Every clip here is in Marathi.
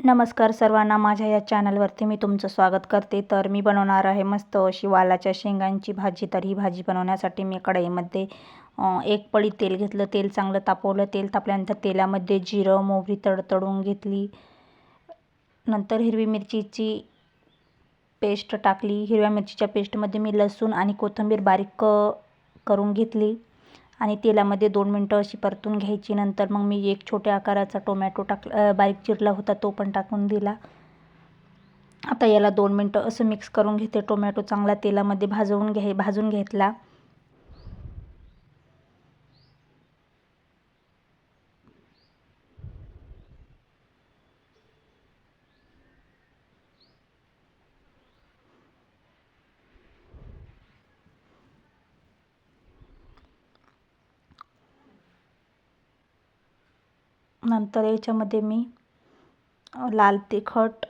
नमस्कार सर्वांना, माझ्या या चॅनलवरती मी तुमचं स्वागत करते। तर मी बनवणार आहे मस्त अशी वालाच्या शेंगांची भाजी। तर ही भाजी बनवण्यासाठी मी कढईमध्ये एक पळी तेल घेतलं। तेल चांगलं तापवलं। तेल तापल्यानंतर तेलामध्ये जिरं मोहरी तडतडून घेतली। नंतर हिरवी मिरचीची पेस्ट टाकली। हिरव्या मिरचीच्या पेस्टमध्ये मी लसूण आणि कोथिंबीर बारीक करून घेतली आणि तेलामध्ये 2 मिनिटं अशी परतून घ्यायची। नंतर मग मी एक छोट्या आकाराचा टोमॅटो बारीक चिरला होता, तो पण टाकून दिला। आता याला 2 मिनिटं असं मिक्स करून घेते। टोमॅटो चांगला तेलामध्ये भाजून घेतला। नंतर याच्यामध्ये मी लाल तिखट,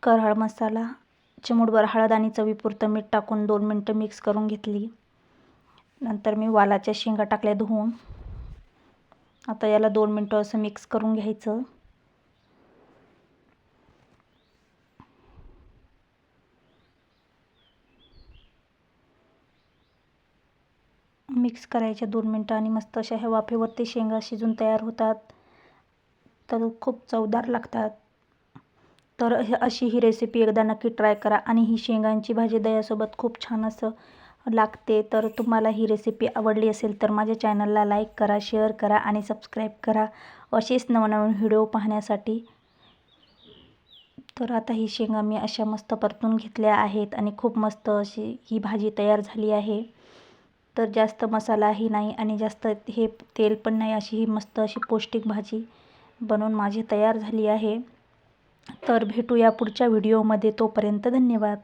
करहळ मसाला, चिमूटभर हळद आणि चवीपुरतं मीठ टाकून 2 मिनिटं मिक्स करून घेतली। नंतर मी वालाच्या शेंगा टाकल्या धुवून। आता याला 2 मिनिटं असं मिक्स करून घ्यायचं। मिक्स करायच्या 2 मिनिटं आणि मस्त अशा ह्या वाफेवरती शेंगा शिजून तयार होतात। तर खूप चवदार लागतात। तर अशी ही रेसिपी एकदा नक्की ट्राय करा। आणि ही शेंगांची भाजी दह्यासोबत खूप छान असं लागते। तर तुम्हाला ही रेसिपी आवडली असेल तर माझ्या चॅनलला लाईक करा, शेअर करा आणि सबस्क्राईब करा असेच नवनवीन व्हिडिओ पाहण्यासाठी। तर आता ही शेंगा मी अशा मस्त परतून घेतल्या आहेत आणि खूप मस्त अशी ही भाजी तयार झाली आहे। तर जास्त मसालाही नाही आणि जास्त हे तेल पण नाही, अशी ही मस्त अशी पौष्टिक भाजी बनवून माझी तयार झाली आहे। तर भेटूया पुढच्या व्हिडिओमध्ये, तोपर्यंत धन्यवाद।